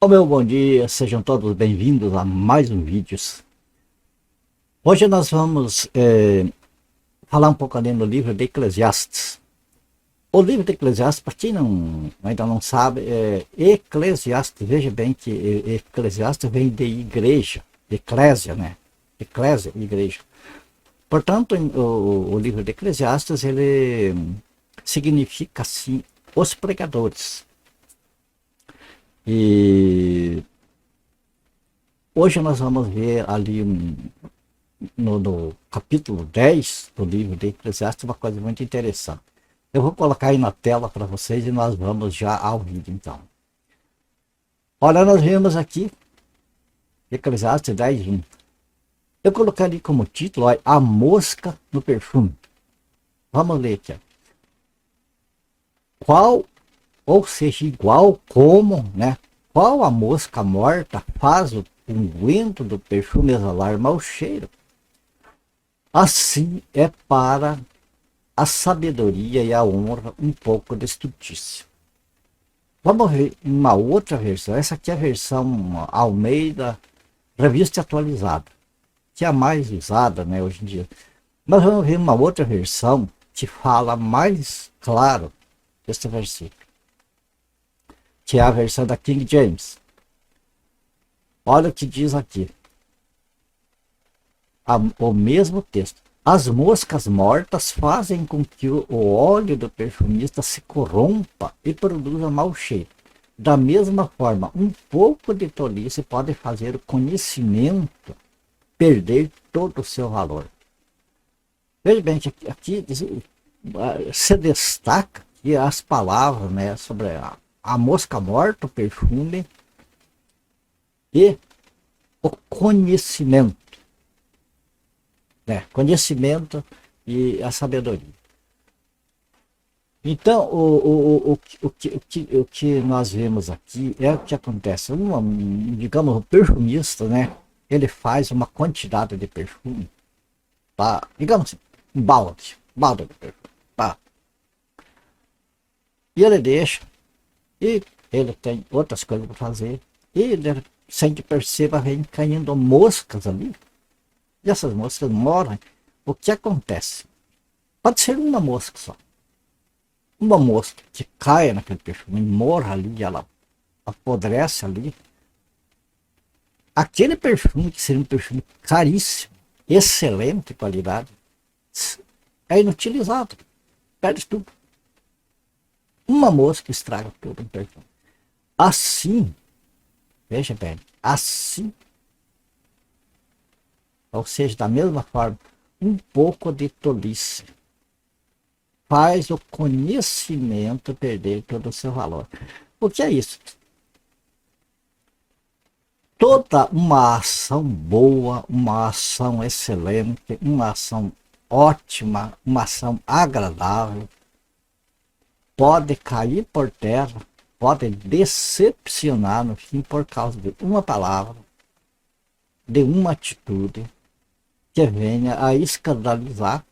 Oh, meu bom dia, sejam todos bem-vindos a mais um vídeo. Hoje nós vamos falar um pouco ali no livro de Eclesiastes. O livro de Eclesiastes, para quem ainda não sabe, Eclesiastes, veja bem que Eclesiastes vem de igreja, eclésia, né? Eclésia, igreja. Portanto, o livro de Eclesiastes, ele significa, assim, os pregadores. E hoje nós vamos ver ali no capítulo 10 do livro de Eclesiastes uma coisa muito interessante. Eu vou colocar aí na tela para vocês e nós vamos já ao vídeo então. Olha, nós vemos aqui Eclesiastes 10:1. Eu coloquei ali como título, olha, a mosca no perfume. Vamos ler aqui. Qual, ou seja, igual como, né? Qual a mosca morta faz o unguento do perfume exalar mau cheiro? Assim é para a sabedoria e a honra um pouco de estultícia. Vamos ver uma outra versão. Essa aqui é a versão Almeida, revista atualizada, que é a mais usada, né, hoje em dia. Mas vamos ver uma outra versão que fala mais claro desse versículo, que é a versão da King James. Olha o que diz aqui. O mesmo texto. As moscas mortas fazem com que o óleo do perfumista se corrompa e produza mau cheiro. Da mesma forma, um pouco de tolice pode fazer o conhecimento perder todo o seu valor. Veja bem que aqui se destaca que as palavras, né, sobre a mosca morta, o perfume e o conhecimento. Conhecimento e a sabedoria. Então, o que nós vemos aqui é o que acontece. Digamos, o perfumista, né? Ele faz uma quantidade de perfume, tá? Digamos assim, um balde de perfume, tá? E ele deixa, e ele tem outras coisas para fazer, e ele, sem que perceba, vem caindo moscas ali. E essas moscas morrem. O que acontece? Pode ser uma mosca só. Uma mosca que caia naquele perfume, morra ali, ela apodrece ali. Aquele perfume, que seria um perfume caríssimo, excelente qualidade, é inutilizado. Perde tudo. Uma mosca estraga todo o perfume. Assim, veja bem, assim, ou seja, da mesma forma, um pouco de tolice faz o conhecimento perder todo o seu valor. O que é isso? Toda uma ação boa, uma ação excelente, uma ação ótima, uma ação agradável, pode cair por terra, pode decepcionar no fim por causa de uma palavra, de uma atitude que venha a escandalizar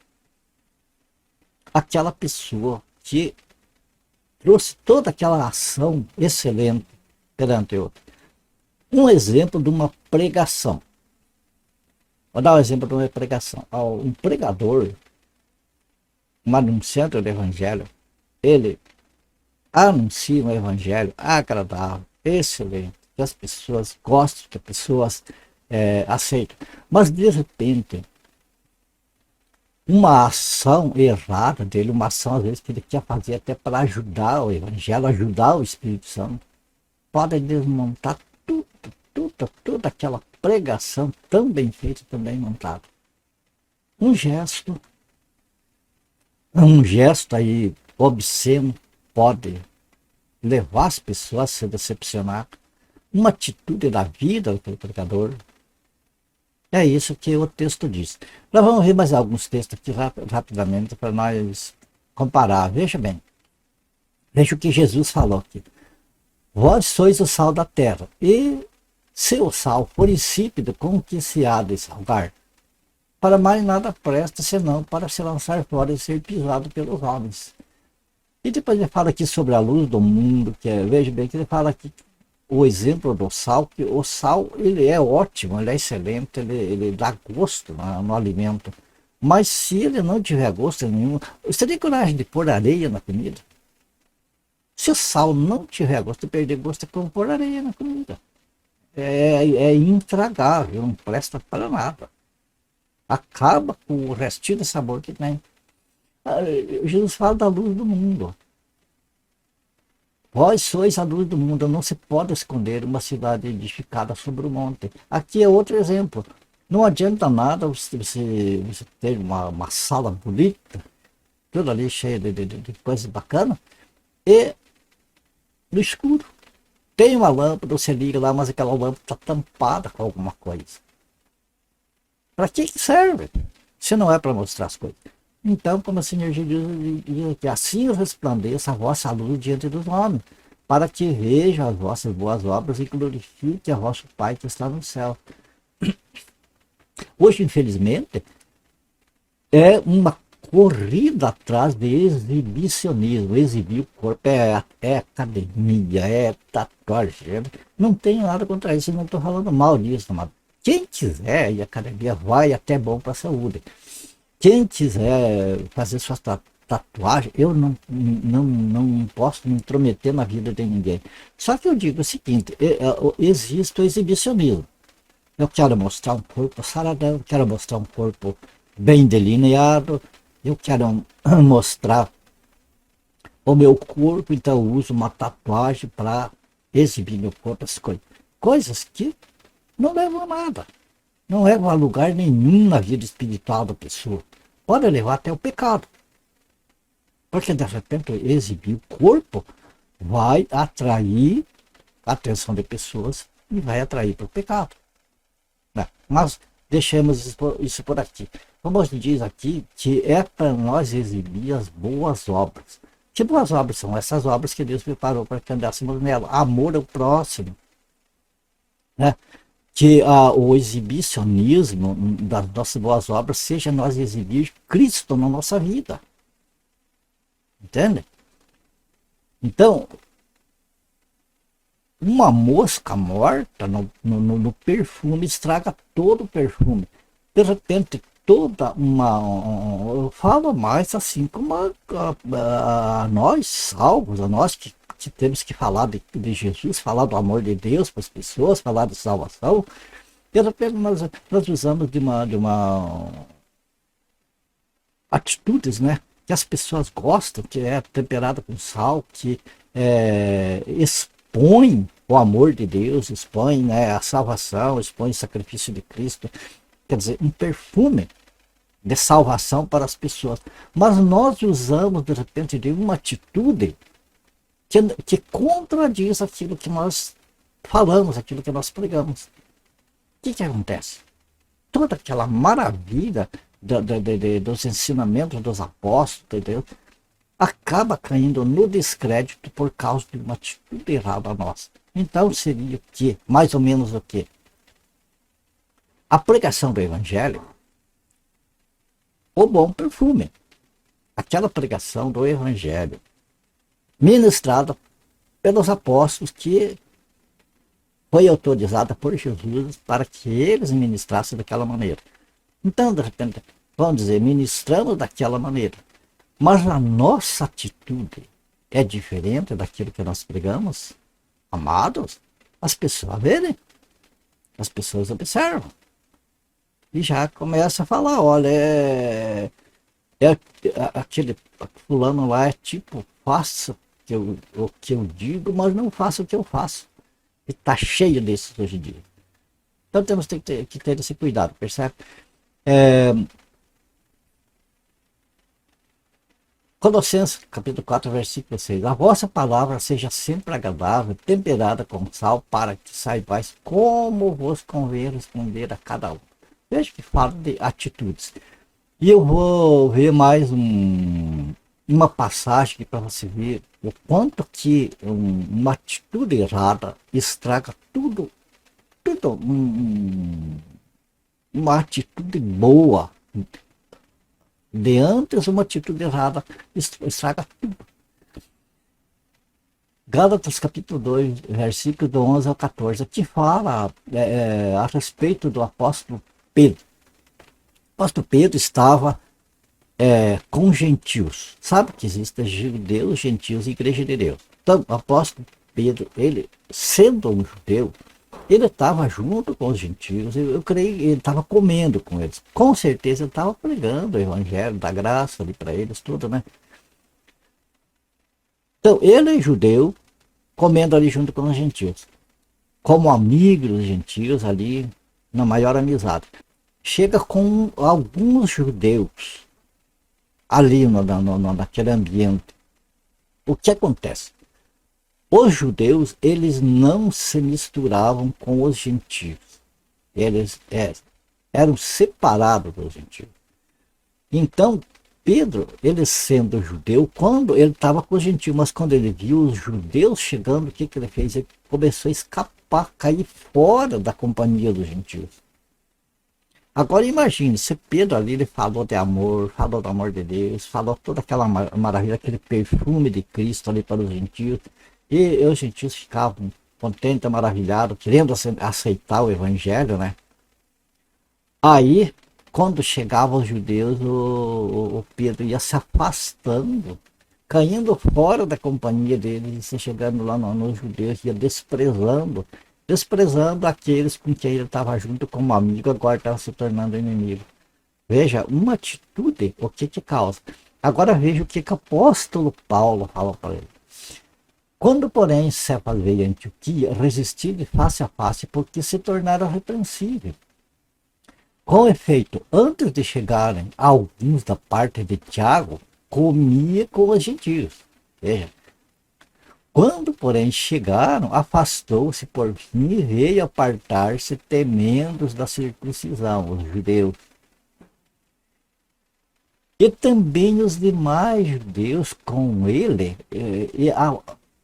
aquela pessoa que trouxe toda aquela ação excelente perante outra. Um exemplo de uma pregação. Vou dar um exemplo de uma pregação. Um pregador, um anunciante do evangelho, ele anuncia um evangelho agradável, excelente, que as pessoas gostam, que as pessoas aceitam. Mas de repente, uma ação errada dele, uma ação às vezes que ele quer fazer até para ajudar o evangelho, ajudar o Espírito Santo, pode desmontar toda aquela pregação tão bem feita, tão bem montada. Um gesto aí obsceno pode levar as pessoas a se decepcionar. Uma atitude da vida do pregador. É isso que o texto diz. Nós vamos ver mais alguns textos aqui rapidamente para nós comparar. Veja bem. Veja o que Jesus falou aqui. Vós sois o sal da terra. E se o sal for insípido, com que se há de salgar? Para mais nada presta, senão para se lançar fora e ser pisado pelos homens. E depois ele fala aqui sobre a luz do mundo, veja bem que ele fala aqui, o exemplo do sal, que o sal ele é ótimo, ele é excelente, ele dá gosto no alimento. Mas se ele não tiver gosto nenhum, você tem coragem de pôr areia na comida? Se o sal não tiver gosto, de perder gosto, é como pôr areia na comida. É intragável, não presta para nada. Acaba com o restinho de sabor que tem. Jesus fala da luz do mundo. Vós sois a luz do mundo, não se pode esconder uma cidade edificada sobre o monte. Aqui é outro exemplo. Não adianta nada você ter uma sala bonita, tudo ali cheio de coisas bacanas, e no escuro. Tem uma lâmpada, você liga lá, mas aquela lâmpada está tampada com alguma coisa. Para que serve? Se não é para mostrar as coisas. Então, como o Senhor Jesus diz que assim resplandeça a vossa luz diante dos homens, para que vejam as vossas boas obras e glorifique a vosso Pai que está no céu. Hoje, infelizmente, é uma corrida atrás de exibicionismo. Exibir o corpo é academia, é tatuagem. Não tenho nada contra isso, não estou falando mal disso, mas quem quiser ir à academia vai, até bom para a saúde. Quem quiser fazer suas tatuagens, eu não posso me intrometer na vida de ninguém. Só que eu digo o seguinte, existe o exibicionismo. Eu quero mostrar um corpo saradão, eu quero mostrar um corpo bem delineado, eu quero mostrar o meu corpo, então eu uso uma tatuagem para exibir meu corpo, essas coisas. Coisas que não levam a nada. Não leva a lugar nenhum na vida espiritual da pessoa. Pode levar até o pecado. Porque de repente exibir o corpo vai atrair a atenção de pessoas e vai atrair para o pecado. Mas deixemos isso por aqui. Como diz aqui, que é para nós exibir as boas obras. Que boas obras são essas obras que Deus preparou para que andássemos nela? Amor ao próximo. Né? Que o exibicionismo das nossas boas obras seja nós exibir Cristo na nossa vida. Entende? Então, uma mosca morta no perfume estraga todo o perfume. De repente, toda uma... Eu falo mais assim como a nós salvos, a nós que temos que falar de Jesus, falar do amor de Deus para as pessoas, falar de salvação. De repente nós usamos de uma atitudes, né? Que as pessoas gostam, que é temperada com sal, que expõe o amor de Deus, expõe, né, a salvação, expõe o sacrifício de Cristo. Quer dizer, um perfume de salvação para as pessoas. Mas nós usamos, de repente, de uma atitude que contradiz aquilo que nós falamos, aquilo que nós pregamos. O que acontece? Toda aquela maravilha dos ensinamentos dos apóstolos, entendeu? Acaba caindo no descrédito por causa de uma atitude errada nossa. Então seria o quê? Mais ou menos o quê? A pregação do Evangelho, o bom perfume. Aquela pregação do Evangelho, ministrada pelos apóstolos, que foi autorizada por Jesus para que eles ministrassem daquela maneira. Então, de repente, vamos dizer, ministramos daquela maneira. Mas a nossa atitude é diferente daquilo que nós pregamos, amados. As pessoas verem, as pessoas observam. E já começa a falar, olha, aquele fulano lá é tipo, faça o que eu digo, mas não faça o que eu faço. E está cheio desses hoje em dia. Então temos que ter esse cuidado, percebe? Colossenses capítulo 4, versículo 6. A vossa palavra seja sempre agradável, temperada com sal, para que saibais como vos convém responder a cada um. Veja que fala de atitudes. E eu vou ver mais uma passagem para você ver o quanto que uma atitude errada estraga tudo uma atitude boa. De antes, uma atitude errada estraga tudo. Gálatas capítulo 2, versículo do 11 ao 14, que fala a respeito do apóstolo Pedro. O apóstolo Pedro estava com gentios. Sabe que existem judeus, gentios e igreja de Deus. Então, o apóstolo Pedro, ele, sendo um judeu, ele estava junto com os gentios, eu creio que ele estava comendo com eles. Com certeza ele estava pregando o evangelho da graça ali para eles, tudo, né? Então, ele é judeu, comendo ali junto com os gentios. Como amigo dos gentios ali, na maior amizade. Chega com alguns judeus ali naquele ambiente. O que acontece? Os judeus, eles não se misturavam com os gentios. Eles eram separados dos gentios. Então, Pedro, ele sendo judeu, quando ele estava com os gentios, mas quando ele viu os judeus chegando, o que ele fez? Ele começou a escapar, cair fora da companhia dos gentios. Agora imagine, se Pedro ali ele falou de amor, falou do amor de Deus, falou toda aquela maravilha, aquele perfume de Cristo ali para os gentios, e os gentios ficavam contentes, maravilhados, querendo aceitar o evangelho, né? Aí, quando chegavam os judeus, o Pedro ia se afastando, caindo fora da companhia deles, e chegando lá nos judeus, ia desprezando aqueles com quem ele estava junto como amigo, agora estava se tornando inimigo. Veja, uma atitude, o que causa? Agora veja o que o apóstolo Paulo fala para ele. Quando, porém, Cefas veio a Antioquia, resistiu de face a face, porque se tornaram repreensíveis. Com efeito, antes de chegarem alguns da parte de Tiago, comia com os gentios. Veja. Quando, porém, chegaram, afastou-se por fim e veio apartar-se, temendo da circuncisão, os judeus. E também os demais judeus com ele,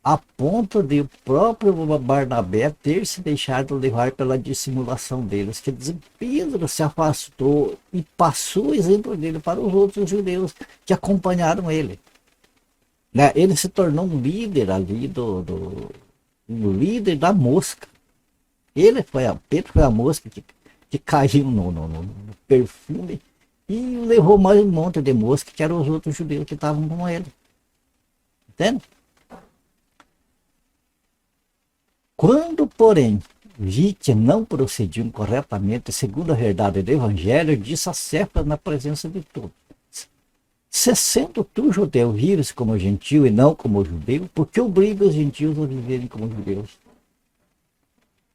a ponto de o próprio Barnabé ter se deixado levar pela dissimulação deles. Quer dizer, Pedro se afastou e passou o exemplo dele para os outros judeus que acompanharam ele. Né? Ele se tornou um líder ali, um líder da mosca. Pedro foi a mosca que caiu no perfume e levou mais um monte de mosca, que eram os outros judeus que estavam com ele. Entende? Quando, porém, vi que não procediam corretamente segundo a verdade do evangelho, disse a Cefas na presença de todos: se sendo tu judeu, vives como gentio e não como judeu, porque obriga os gentios a viverem como judeus?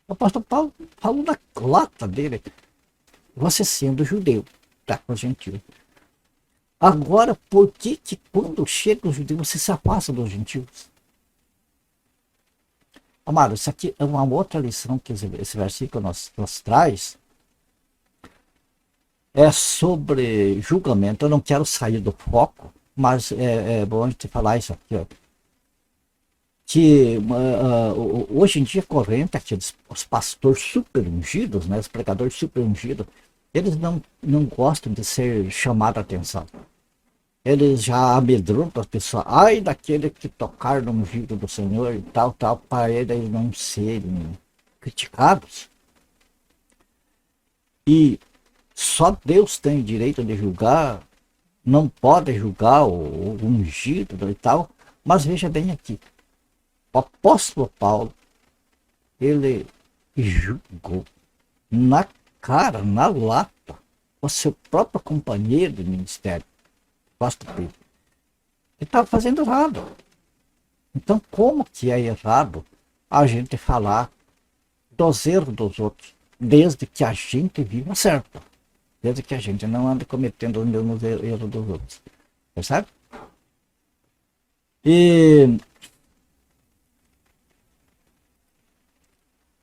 O apóstolo Paulo falou na lata dele: você sendo judeu, está com os gentios. Agora, por que quando chega os judeus, você se afasta dos gentios? Amado, isso aqui é uma outra lição que esse versículo nos traz. É sobre julgamento. Eu não quero sair do foco, mas é bom a gente falar isso aqui. Ó. Que hoje em dia é corrente aqueles os pastores super ungidos, né, os pregadores super ungidos, eles não gostam de ser chamados a atenção. Eles já amedrontam as pessoas. Ai daquele que tocar no ungido do Senhor e tal, para eles não serem criticados. E só Deus tem direito de julgar, não pode julgar o ungido e tal. Mas veja bem aqui, o apóstolo Paulo, ele julgou na cara, na lata, o seu próprio companheiro de ministério, o apóstolo Pedro. Ele estava fazendo errado. Então, como que é errado a gente falar dos erros dos outros, desde que a gente viva certo? Desde que a gente não ande cometendo os mesmos erros dos outros. Percebe?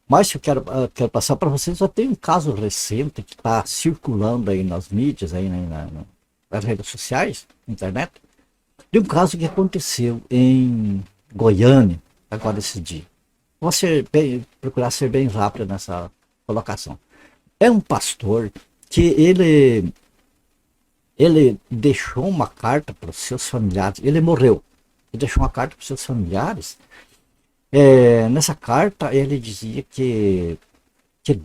Mas eu quero passar para vocês, só tem um caso recente que está circulando aí nas mídias, aí nas redes sociais, na internet, de um caso que aconteceu em Goiânia, agora esse dia. Vou procurar ser bem rápido nessa colocação. É um pastor que ele deixou uma carta para os seus familiares. Ele morreu. Ele deixou uma carta para os seus familiares, Nessa carta ele dizia que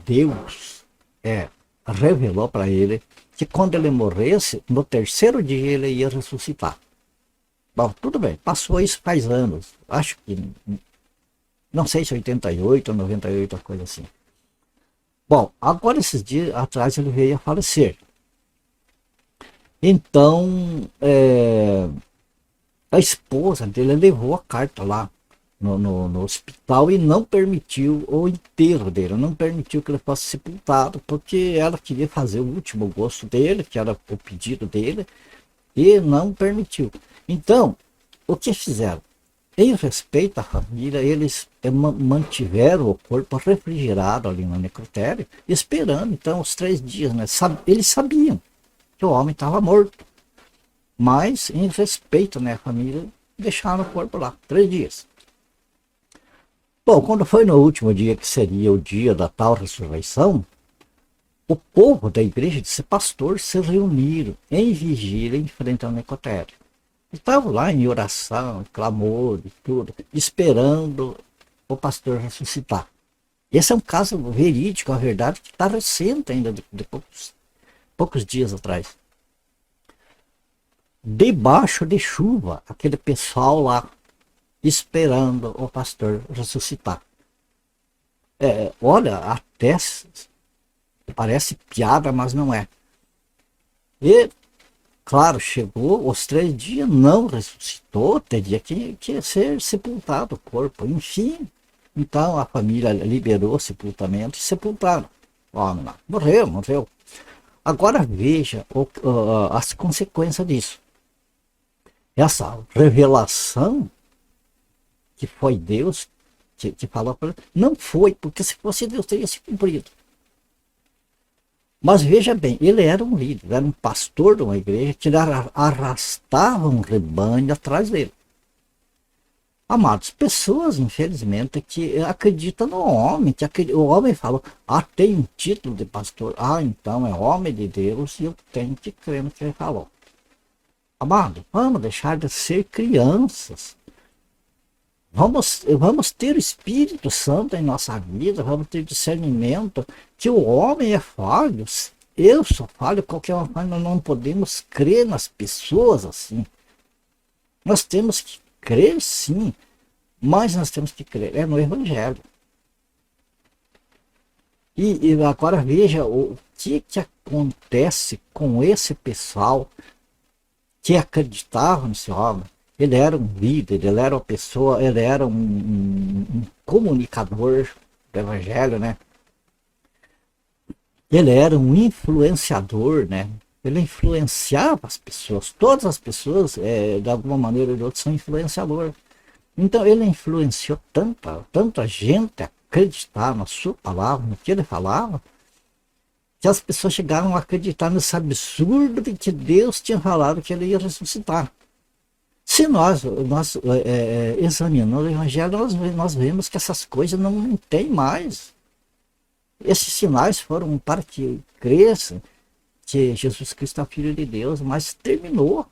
Deus revelou para ele que quando ele morresse, no terceiro dia ele ia ressuscitar. Bom, tudo bem, passou isso faz anos, acho que, não sei se 88 ou 98, uma coisa assim. Bom, agora esses dias atrás ele veio a falecer. Então, a esposa dele levou a carta lá no hospital e não permitiu o enterro dele, não permitiu que ele fosse sepultado, porque ela queria fazer o último gosto dele, que era o pedido dele, e não permitiu. Então, o que fizeram? Em respeito à família, eles mantiveram o corpo refrigerado ali no necrotério, esperando então os 3 dias, né? Eles sabiam que o homem estava morto, mas em respeito, né, à família, deixaram o corpo lá 3 dias. Bom, quando foi no último dia, que seria o dia da tal ressurreição, o povo da igreja de ser pastor se reuniram em vigília em frente ao necrotério. Estavam lá em oração, clamor e tudo, esperando o pastor ressuscitar. Esse é um caso verídico, a verdade, que está recente ainda, de poucos dias atrás. Debaixo de chuva, aquele pessoal lá, esperando o pastor ressuscitar. Olha, até parece piada, mas não é. E claro, chegou os 3 dias, não ressuscitou, teria que ser sepultado o corpo. Enfim, então a família liberou o sepultamento e sepultaram o homem lá. Morreu. Agora veja as consequências disso. Essa revelação que foi Deus que falou para ele, não foi, porque se fosse Deus teria se cumprido. Mas veja bem, ele era um líder, era um pastor de uma igreja que arrastava um rebanho atrás dele. Amados, pessoas, infelizmente, que acreditam no homem, o homem fala, tem um título de pastor, então é homem de Deus e eu tenho que crer no que ele falou. Amado, vamos deixar de ser crianças. Vamos ter o Espírito Santo em nossa vida, vamos ter discernimento, que o homem é falho, eu sou falho, qualquer um falho, nós não podemos crer nas pessoas assim. Nós temos que crer sim, mas nós temos que crer no Evangelho. E agora veja o que acontece com esse pessoal que acreditava nesse homem. Ele era um líder, ele era uma pessoa, ele era um comunicador do Evangelho, né? Ele era um influenciador, né? Ele influenciava as pessoas, todas as pessoas, de alguma maneira ou de outra, são influenciadores. Então ele influenciou tanta gente a acreditar na sua palavra, no que ele falava, que as pessoas chegaram a acreditar nesse absurdo de que Deus tinha falado que ele ia ressuscitar. Se nós examinando o Evangelho, nós vemos que essas coisas não tem mais. Esses sinais foram para que cresça que Jesus Cristo é o Filho de Deus, mas terminou.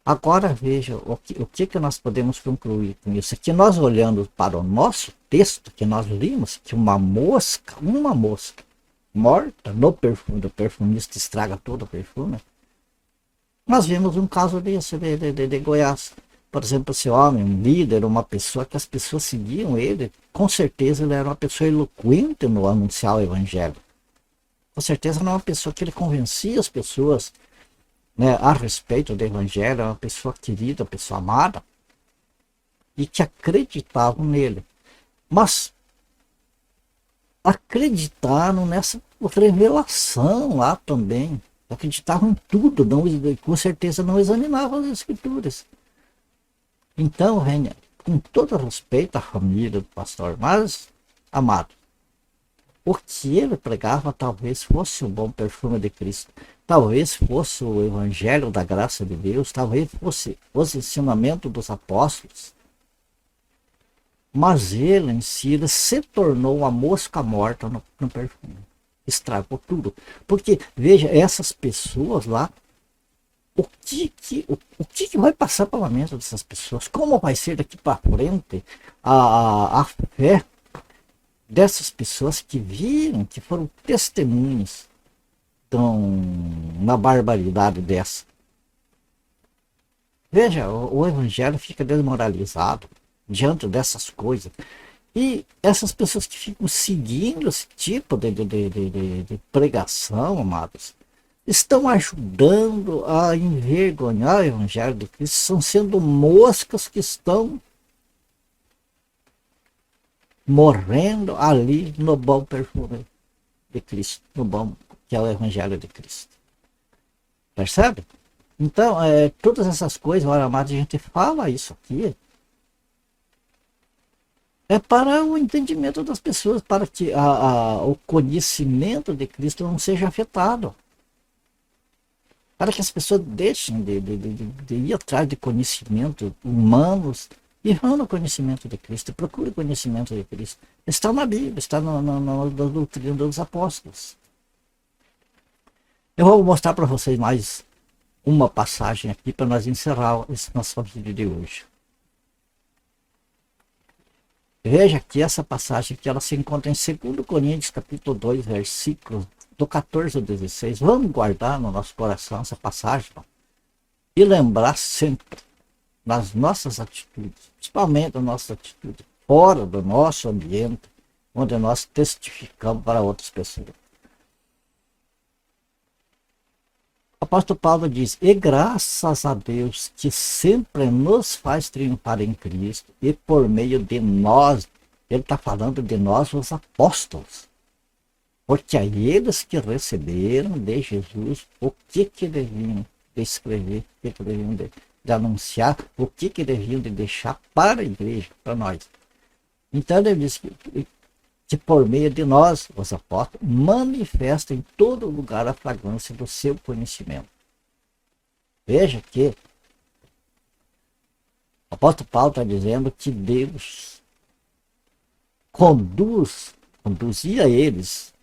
Agora veja o que nós podemos concluir com isso. Que nós olhando para o nosso texto que nós lemos, que uma mosca morta no perfume, o perfumista estraga todo o perfume. Nós vimos um caso desse de Goiás. Por exemplo, esse homem, um líder, uma pessoa que as pessoas seguiam ele, com certeza ele era uma pessoa eloquente no anunciar o Evangelho. Com certeza não era uma pessoa que ele convencia as pessoas, né, a respeito do Evangelho, uma pessoa querida, uma pessoa amada, e que acreditavam nele. Mas acreditaram nessa revelação lá também. Acreditavam em tudo, com certeza não examinavam as Escrituras. Então, venha, com todo respeito à família do pastor, mas, amado, o que ele pregava talvez fosse o bom perfume de Cristo, talvez fosse o Evangelho da graça de Deus, talvez fosse os ensinamentos dos apóstolos, mas ele em si ele se tornou uma mosca morta no perfume, estragou tudo, porque veja, essas pessoas lá o que vai passar pela mente dessas pessoas? Como vai ser daqui para frente a fé dessas pessoas que viram, que foram testemunhas de uma barbaridade dessa? Veja, o evangelho fica desmoralizado diante dessas coisas. E essas pessoas que ficam seguindo esse tipo de pregação, amados, estão ajudando a envergonhar o evangelho de Cristo, estão sendo moscas que estão morrendo ali no bom perfume de Cristo, no bom que é o evangelho de Cristo. Percebe? Então, todas essas coisas, olha, amado, a gente fala isso aqui, é para o entendimento das pessoas, para que o conhecimento de Cristo não seja afetado. Para que as pessoas deixem de ir atrás de conhecimento humanos e vão no conhecimento de Cristo, procure o conhecimento de Cristo. Está na Bíblia, está na doutrina dos apóstolos. Eu vou mostrar para vocês mais uma passagem aqui para nós encerrar esse nosso vídeo de hoje. Veja que essa passagem que ela se encontra em 2 Coríntios capítulo 2, versículos do 14 ao 16. Vamos guardar no nosso coração essa passagem, não? E lembrar sempre nas nossas atitudes, principalmente nas nossas atitudes fora do nosso ambiente, onde nós testificamos para outras pessoas. O apóstolo Paulo diz: e graças a Deus que sempre nos faz triunfar em Cristo e por meio de nós, ele está falando de nós os apóstolos, porque a eles que receberam de Jesus o que deviam de escrever, o que deviam de anunciar, o que deviam de deixar para a igreja, para nós. Então ele diz que por meio de nós, os apóstolos, manifesta em todo lugar a fragrância do seu conhecimento. Veja que o apóstolo Paulo está dizendo que Deus conduzia eles,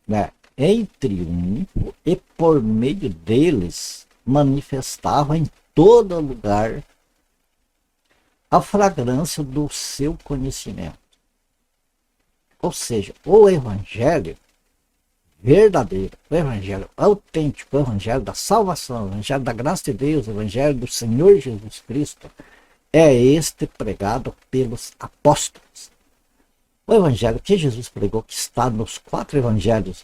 né, em triunfo, e por meio deles manifestava em todo lugar a fragrância do seu conhecimento. Ou seja, o evangelho verdadeiro, o evangelho autêntico, o evangelho da salvação, o evangelho da graça de Deus, o evangelho do Senhor Jesus Cristo, é este pregado pelos apóstolos. O evangelho que Jesus pregou, que está nos 4 evangelhos,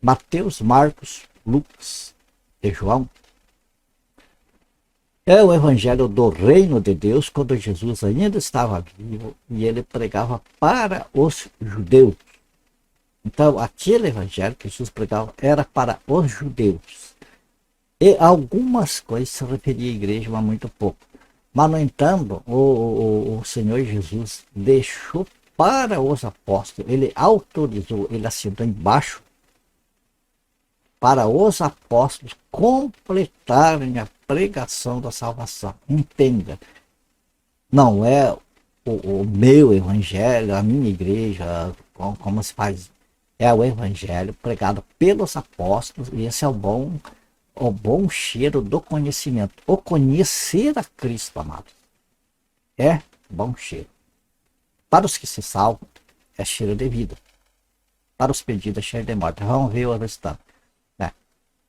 Mateus, Marcos, Lucas e João, é o evangelho do reino de Deus, quando Jesus ainda estava vivo e ele pregava para os judeus. Então, aquele evangelho que Jesus pregava era para os judeus. E algumas coisas se referia à igreja, mas muito pouco. Mas, no entanto, o Senhor Jesus deixou para os apóstolos, ele autorizou, ele assinou embaixo, para os apóstolos completarem a pregação da salvação. Entenda, não é o meu evangelho, a minha igreja, como se faz. É o evangelho pregado pelos apóstolos, e esse é o bom cheiro do conhecimento. O conhecer a Cristo, amados, é bom cheiro. Para os que se salvam, é cheiro de vida. Para os perdidos, é cheiro de morte. Vamos ver o restante.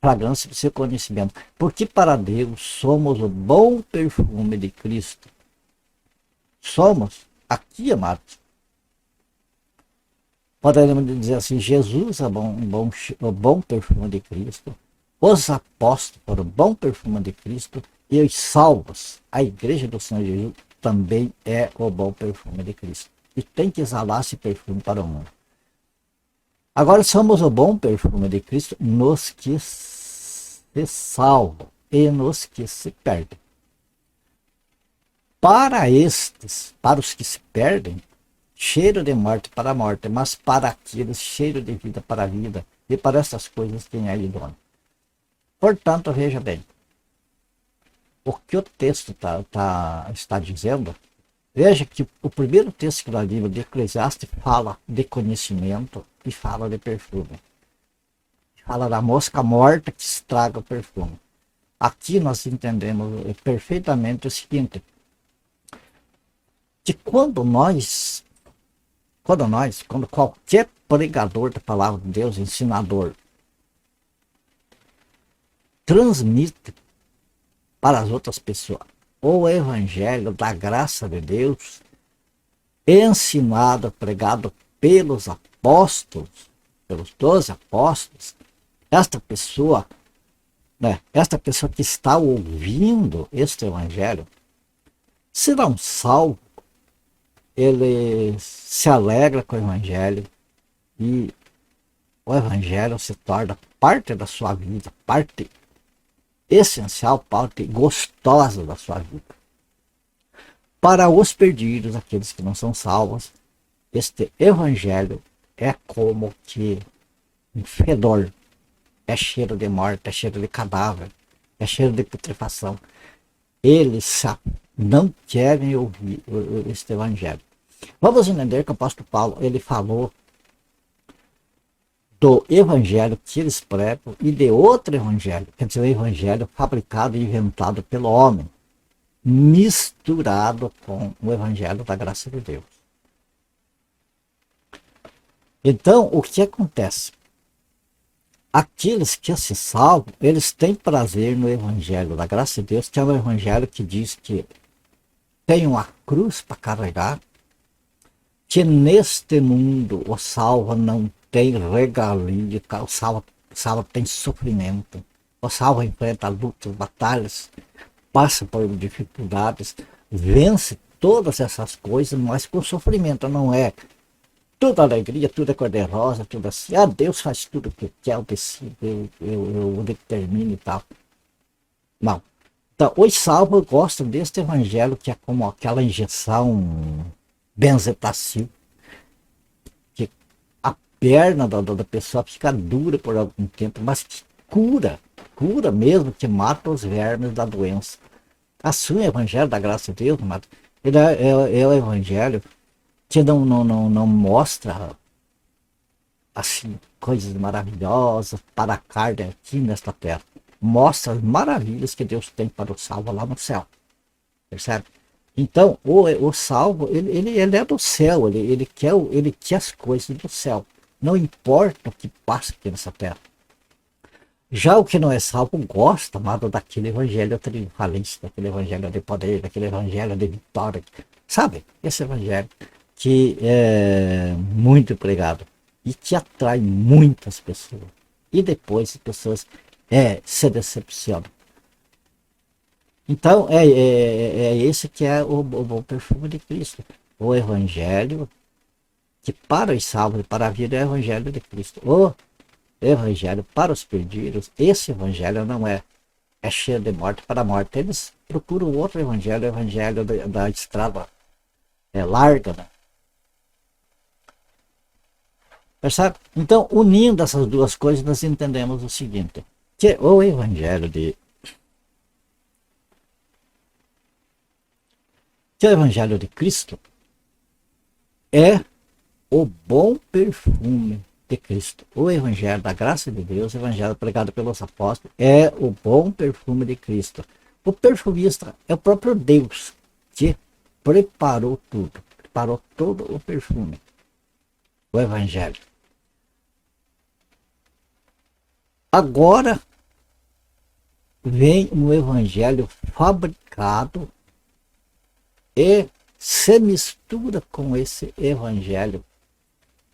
Fragrância do seu conhecimento, porque para Deus somos o bom perfume de Cristo. Somos, aqui, amados, poderíamos dizer assim, Jesus é o bom perfume de Cristo, os apóstolos foram o bom perfume de Cristo, e os salvos, a igreja do Senhor Jesus, também é o bom perfume de Cristo, e tem que exalar esse perfume para o mundo. Agora somos o bom perfume de Cristo nos que se salvam e nos que se perdem. Para estes, para os que se perdem, cheiro de morte para a morte, mas para aqueles, cheiro de vida para a vida, e para essas coisas quem é idôneo. Portanto, veja bem, o que o texto está dizendo. Veja que o primeiro texto da Bíblia de Eclesiastes fala de conhecimento e fala de perfume. Fala da mosca morta que estraga o perfume. Aqui nós entendemos perfeitamente o seguinte, que quando qualquer pregador da palavra de Deus, ensinador, transmite para as outras pessoas o evangelho da graça de Deus, ensinado, pregado pelos apóstolos, pelos 12 apóstolos, esta pessoa que está ouvindo este evangelho, será um salvo, ele se alegra com o evangelho e o evangelho se torna parte da sua vida, parte essencial, parte gostosa da sua vida. Para os perdidos, aqueles que não são salvos, este evangelho é como que um fedor, é cheiro de morte, é cheiro de cadáver, é cheiro de putrefação. Eles não querem ouvir este evangelho. Vamos entender que o apóstolo Paulo, ele falou do evangelho que eles pregam e de outro evangelho, quer dizer, o evangelho fabricado e inventado pelo homem, misturado com o evangelho da graça de Deus. Então, o que acontece? Aqueles que se salvam, eles têm prazer no evangelho da graça de Deus, que é um evangelho que diz que tem uma cruz para carregar, que neste mundo o salvo não tem regalia, o salvo tem sofrimento, o salvo enfrenta lutas, batalhas, passa por dificuldades, vence todas essas coisas, mas com sofrimento, não é tudo alegria, tudo é cor-de-rosa, tudo assim, Deus faz tudo o que quer, eu decido, eu determino e tal. Não. Então, os salvos gostam deste evangelho que é como aquela injeção benzetacil, que a perna da pessoa fica dura por algum tempo, mas que cura mesmo, que mata os vermes da doença. Assim, o evangelho da graça de Deus, ele é o evangelho que não mostra assim coisas maravilhosas para a carne aqui nesta terra. Mostra as maravilhas que Deus tem para o salvo lá no céu. Percebe? Então, o salvo, ele é do céu, ele quer as coisas do céu. Não importa o que passa aqui nessa terra. Já o que não é salvo gosta, amado, daquele evangelho triunfalista, daquele evangelho de poder, daquele evangelho de vitória. Sabe? Esse evangelho que é muito pregado e que atrai muitas pessoas. E depois as pessoas se decepcionam. Então, é esse que é o bom perfume de Cristo. O evangelho que para os salvos e para a vida é o evangelho de Cristo. O evangelho para os perdidos, esse evangelho não é cheio de morte para a morte. Eles procuram outro evangelho, o evangelho da estrada larga, né? Percebe? Então, unindo essas duas coisas, nós entendemos o seguinte, que o evangelho de Cristo é o bom perfume de Cristo. O evangelho da graça de Deus, o evangelho pregado pelos apóstolos, é o bom perfume de Cristo. O perfumista é o próprio Deus que preparou tudo, preparou todo o perfume, o evangelho. Agora vem um evangelho fabricado e se mistura com esse evangelho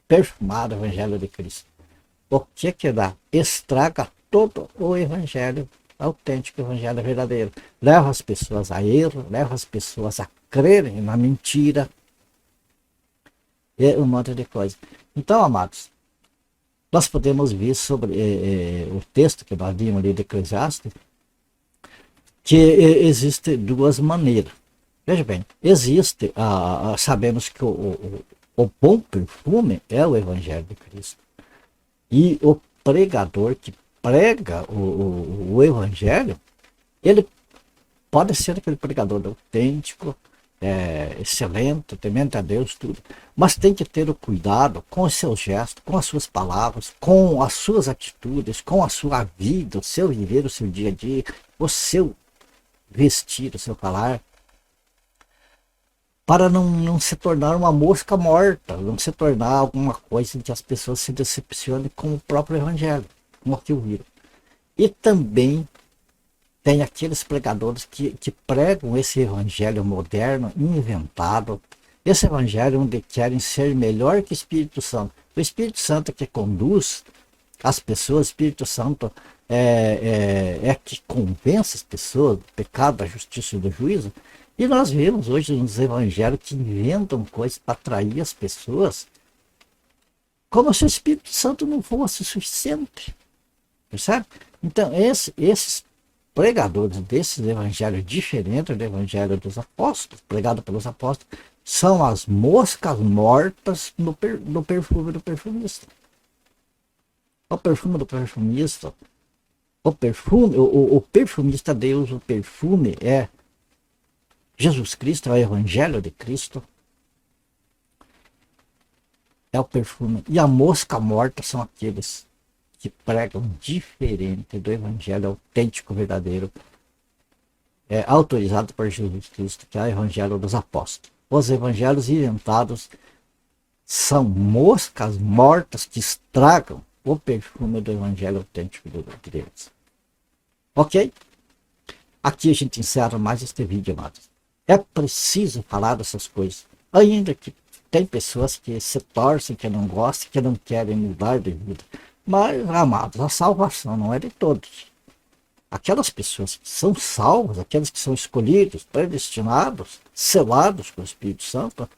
perfumado, evangelho de Cristo. O que dá? Estraga todo o evangelho autêntico, o evangelho verdadeiro. Leva as pessoas a erro, leva as pessoas a crerem na mentira e um monte de coisa. Então, amados, nós podemos ver sobre o texto que nós vimos ali de Eclesiastes, que existe duas maneiras. Veja bem, existe, sabemos que o bom perfume é o evangelho de Cristo. E o pregador que prega o evangelho, ele pode ser aquele pregador autêntico, excelente, temente a Deus, tudo. Mas tem que ter o cuidado com os seus gestos, com as suas palavras, com as suas atitudes, com a sua vida, o seu viver, o seu dia a dia. o seu vestir, o seu falar, para não se tornar uma mosca morta, não se tornar alguma coisa em que as pessoas se decepcionem com o próprio evangelho, como que ouviram. E também tem aqueles pregadores que pregam esse evangelho moderno, inventado, esse evangelho onde querem ser melhor que o Espírito Santo. O Espírito Santo que conduz as pessoas, o Espírito Santo é que convence as pessoas do pecado, da justiça e do juízo. E nós vemos hoje nos evangelhos que inventam coisas para atrair as pessoas, como se o Espírito Santo não fosse suficiente. Percebe? Então, esses pregadores desses evangelhos diferentes do evangelho dos apóstolos, pregado pelos apóstolos, são as moscas mortas no perfume do perfumista. O perfume do perfumista, o perfumista Deus, o perfume é Jesus Cristo, é o evangelho de Cristo, é o perfume. E a mosca morta são aqueles que pregam diferente do evangelho autêntico, verdadeiro, autorizado por Jesus Cristo, que é o evangelho dos apóstolos. Os evangelhos inventados são moscas mortas que estragam o perfume do evangelho autêntico de Deus. Ok? Aqui a gente encerra mais este vídeo, amados. É preciso falar dessas coisas, ainda que tem pessoas que se torcem, que não gostam, que não querem mudar de vida. Mas, amados, a salvação não é de todos. Aquelas pessoas que são salvas, aqueles que são escolhidos, predestinados, selados com o Espírito Santo,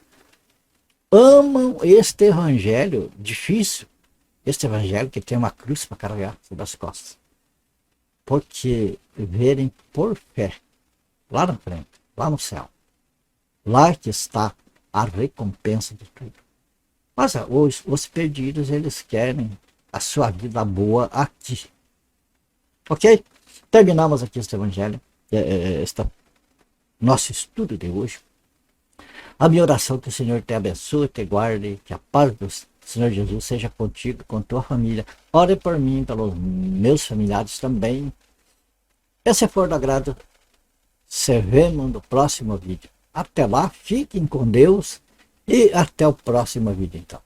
amam este evangelho difícil, este evangelho que tem uma cruz para carregar sobre as costas, porque verem por fé, lá na frente, lá no céu, lá que está a recompensa de tudo. Mas os perdidos, eles querem a sua vida boa aqui. Ok? Terminamos aqui este evangelho, nosso estudo de hoje. A minha oração é que o Senhor te abençoe, te guarde, que a paz do Senhor Jesus seja contigo, com tua família. Ore por mim, pelos meus familiares também. E se for do agrado, se vemos no próximo vídeo. Até lá, fiquem com Deus e até o próximo vídeo então.